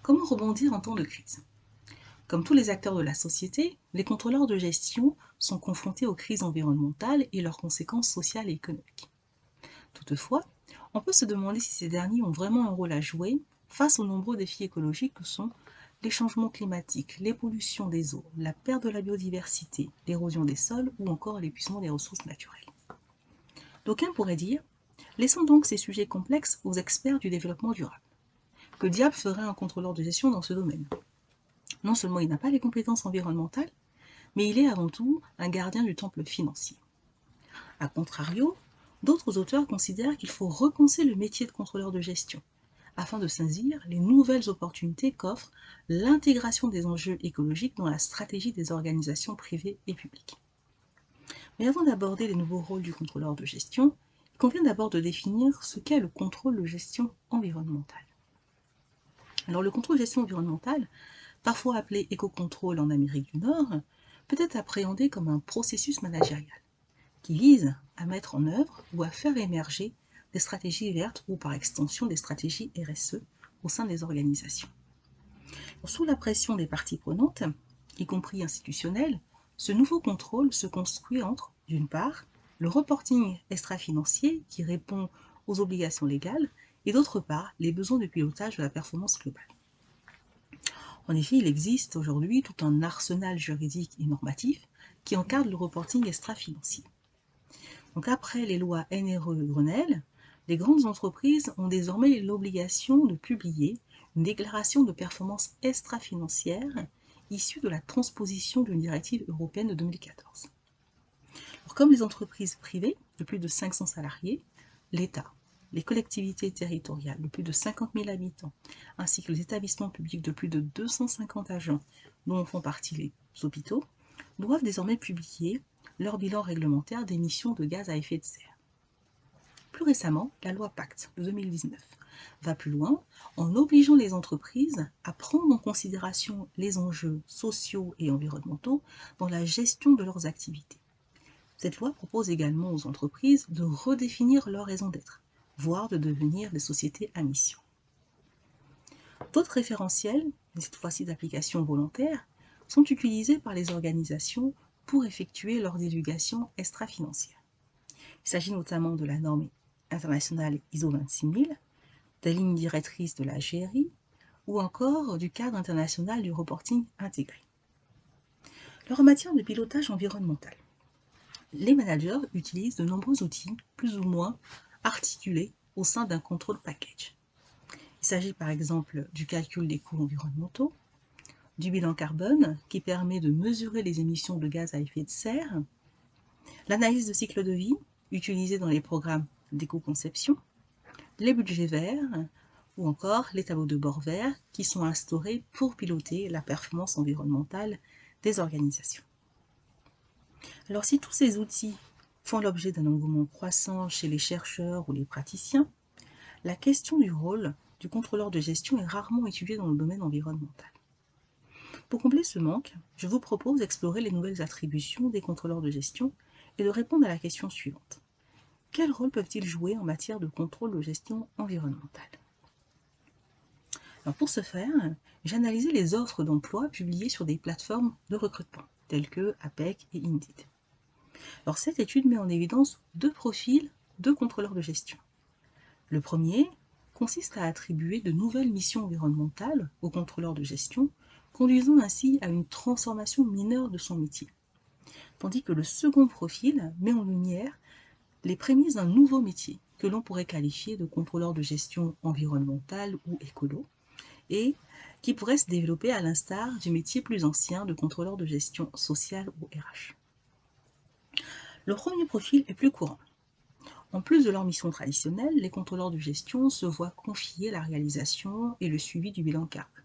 Comment rebondir en temps de crise? Comme tous les acteurs de la société, les contrôleurs de gestion sont confrontés aux crises environnementales et leurs conséquences sociales et économiques. Toutefois, on peut se demander si ces derniers ont vraiment un rôle à jouer face aux nombreux défis écologiques que sont les changements climatiques, les pollutions des eaux, la perte de la biodiversité, l'érosion des sols ou encore l'épuisement des ressources naturelles. D'aucuns pourraient dire, laissons donc ces sujets complexes aux experts du développement durable. Que diable ferait un contrôleur de gestion dans ce domaine? Non seulement il n'a pas les compétences environnementales, mais il est avant tout un gardien du temple financier. A contrario, d'autres auteurs considèrent qu'il faut repenser le métier de contrôleur de gestion, afin de saisir les nouvelles opportunités qu'offre l'intégration des enjeux écologiques dans la stratégie des organisations privées et publiques. Mais avant d'aborder les nouveaux rôles du contrôleur de gestion, il convient d'abord de définir ce qu'est le contrôle de gestion environnementale. Alors le contrôle de gestion environnementale, parfois appelé éco-contrôle en Amérique du Nord, peut être appréhendé comme un processus managérial qui vise à mettre en œuvre ou à faire émerger des stratégies vertes ou par extension des stratégies RSE au sein des organisations. Sous la pression des parties prenantes, y compris institutionnelles, ce nouveau contrôle se construit entre, d'une part, le reporting extra-financier qui répond aux obligations légales et d'autre part, les besoins de pilotage de la performance globale. En effet, il existe aujourd'hui tout un arsenal juridique et normatif qui encadre le reporting extra-financier. Donc après les lois NRE et Grenelle, les grandes entreprises ont désormais l'obligation de publier une déclaration de performance extra-financière issue de la transposition d'une directive européenne de 2014. Alors, comme les entreprises privées de plus de 500 salariés, l'État, les collectivités territoriales de plus de 50 000 habitants, ainsi que les établissements publics de plus de 250 agents, dont font partie les hôpitaux, doivent désormais publier leur bilan réglementaire d'émissions de gaz à effet de serre. Plus récemment, la loi Pacte de 2019 va plus loin en obligeant les entreprises à prendre en considération les enjeux sociaux et environnementaux dans la gestion de leurs activités. Cette loi propose également aux entreprises de redéfinir leur raison d'être, voire de devenir des sociétés à mission. D'autres référentiels, mais cette fois-ci d'application volontaire, sont utilisés par les organisations pour effectuer leur divulgation extra-financière. Il s'agit notamment de la norme internationale ISO 26000, des lignes directrices de la GRI ou encore du cadre international du reporting intégré. Alors, en matière de pilotage environnemental, les managers utilisent de nombreux outils plus ou moins articulés au sein d'un control package. Il s'agit par exemple du calcul des coûts environnementaux, du bilan carbone qui permet de mesurer les émissions de gaz à effet de serre, l'analyse de cycle de vie utilisée dans les programmes d'éco-conception, les budgets verts ou encore les tableaux de bord verts qui sont instaurés pour piloter la performance environnementale des organisations. Alors si tous ces outils font l'objet d'un engouement croissant chez les chercheurs ou les praticiens, la question du rôle du contrôleur de gestion est rarement étudiée dans le domaine environnemental. Pour combler ce manque, je vous propose d'explorer les nouvelles attributions des contrôleurs de gestion et de répondre à la question suivante. Quel rôle peuvent-ils jouer en matière de contrôle de gestion environnementale? Alors pour ce faire, j'ai analysé les offres d'emploi publiées sur des plateformes de recrutement, telles que APEC et Indeed. Alors cette étude met en évidence deux profils de contrôleurs de gestion. Le premier consiste à attribuer de nouvelles missions environnementales aux contrôleurs de gestion, conduisant ainsi à une transformation mineure de son métier. Tandis que le second profil met en lumière les prémices d'un nouveau métier que l'on pourrait qualifier de contrôleur de gestion environnementale ou écolo, et qui pourrait se développer à l'instar du métier plus ancien de contrôleur de gestion sociale ou RH. Le premier profil est plus courant. En plus de leur mission traditionnelle, les contrôleurs de gestion se voient confier la réalisation et le suivi du bilan carbone.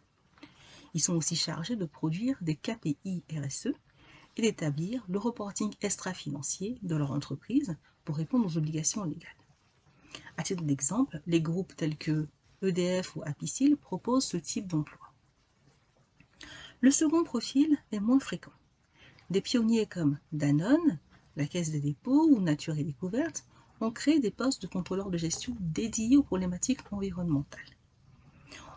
Ils sont aussi chargés de produire des KPI RSE et d'établir le reporting extra-financier de leur entreprise pour répondre aux obligations légales. À titre d'exemple, les groupes tels que EDF ou Apicil proposent ce type d'emploi. Le second profil est moins fréquent. Des pionniers comme Danone, la Caisse des dépôts ou Nature et Découvertes ont créé des postes de contrôleurs de gestion dédiés aux problématiques environnementales.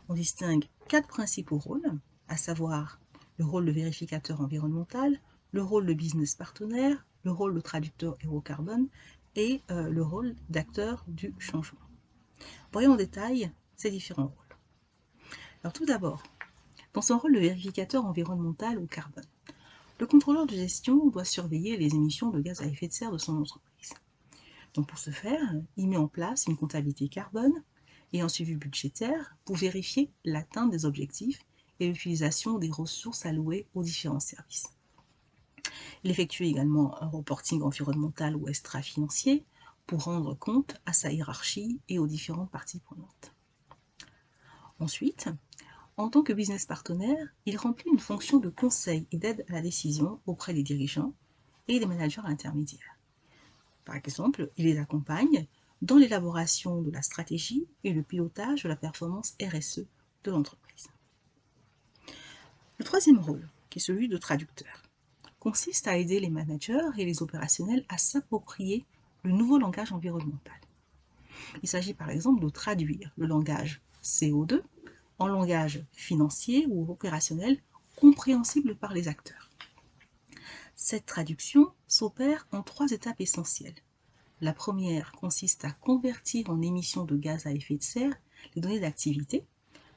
On distingue 4 principaux rôles, à savoir le rôle de vérificateur environnemental, le rôle de business partenaire, le rôle de traducteur héros-carbone et le rôle d'acteur du changement. Voyons en détail ces différents rôles. Alors tout d'abord, dans son rôle de vérificateur environnemental au carbone, le contrôleur de gestion doit surveiller les émissions de gaz à effet de serre de son entreprise. Donc pour ce faire, il met en place une comptabilité carbone et un suivi budgétaire pour vérifier l'atteinte des objectifs et l'utilisation des ressources allouées aux différents services. Il effectue également un reporting environnemental ou extra-financier pour rendre compte à sa hiérarchie et aux différentes parties prenantes. Ensuite, en tant que business partenaire, il remplit une fonction de conseil et d'aide à la décision auprès des dirigeants et des managers intermédiaires. Par exemple, il les accompagne dans l'élaboration de la stratégie et le pilotage de la performance RSE de l'entreprise. Le troisième rôle, qui est celui de traducteur, consiste à aider les managers et les opérationnels à s'approprier le nouveau langage environnemental. Il s'agit par exemple de traduire le langage CO2 en langage financier ou opérationnel compréhensible par les acteurs. Cette traduction s'opère en 3 étapes essentielles. La première consiste à convertir en émissions de gaz à effet de serre les données d'activité,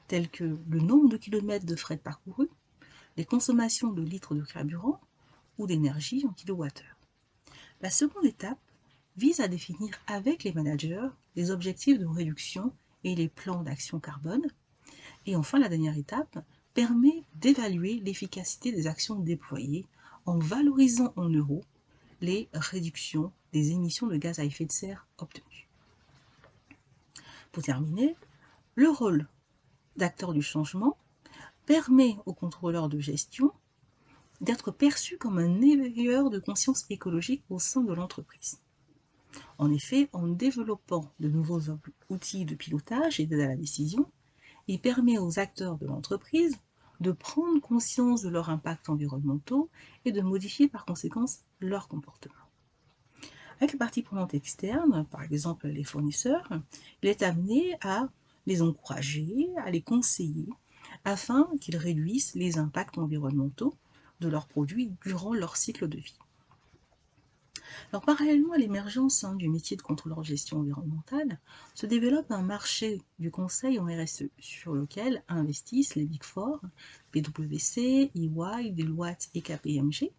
telles que le nombre de kilomètres de fret parcourus, les consommations de litres de carburant ou d'énergie en kilowattheure. La seconde étape vise à définir avec les managers les objectifs de réduction et les plans d'action carbone. Et enfin, la dernière étape permet d'évaluer l'efficacité des actions déployées en valorisant en euros les réductions des émissions de gaz à effet de serre obtenues. Pour terminer, le rôle d'acteur du changement permet aux contrôleurs de gestion d'être perçu comme un éveilleur de conscience écologique au sein de l'entreprise. En effet, en développant de nouveaux outils de pilotage et d'aide à la décision, il permet aux acteurs de l'entreprise de prendre conscience de leurs impacts environnementaux et de modifier par conséquence leur comportement. Avec les parties prenantes externes, par exemple les fournisseurs, il est amené à les encourager, à les conseiller, afin qu'ils réduisent les impacts environnementaux de leurs produits durant leur cycle de vie. Alors, parallèlement à l'émergence du métier de contrôleur de gestion environnementale, se développe un marché du conseil en RSE sur lequel investissent les Big Four, PwC, EY, Deloitte et KPMG,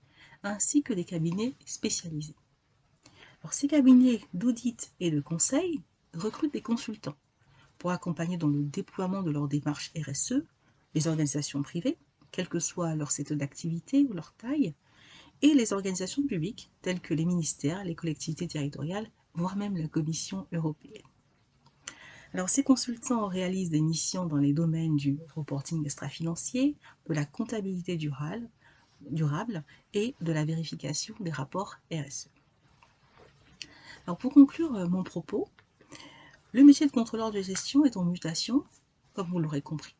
ainsi que des cabinets spécialisés. Alors, ces cabinets d'audit et de conseil recrutent des consultants pour accompagner dans le déploiement de leur démarche RSE les organisations privées, quel que soit leur secteur d'activité ou leur taille, et les organisations publiques telles que les ministères, les collectivités territoriales, voire même la Commission européenne. Alors, ces consultants réalisent des missions dans les domaines du reporting extra-financier, de la comptabilité durable et de la vérification des rapports RSE. Alors, pour conclure mon propos, le métier de contrôleur de gestion est en mutation, comme vous l'aurez compris.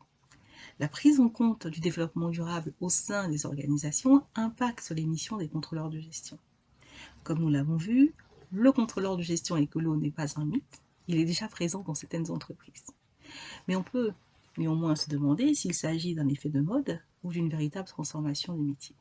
La prise en compte du développement durable au sein des organisations impacte les missions des contrôleurs de gestion. Comme nous l'avons vu, le contrôleur de gestion écolo n'est pas un mythe, il est déjà présent dans certaines entreprises. Mais on peut néanmoins se demander s'il s'agit d'un effet de mode ou d'une véritable transformation du métier.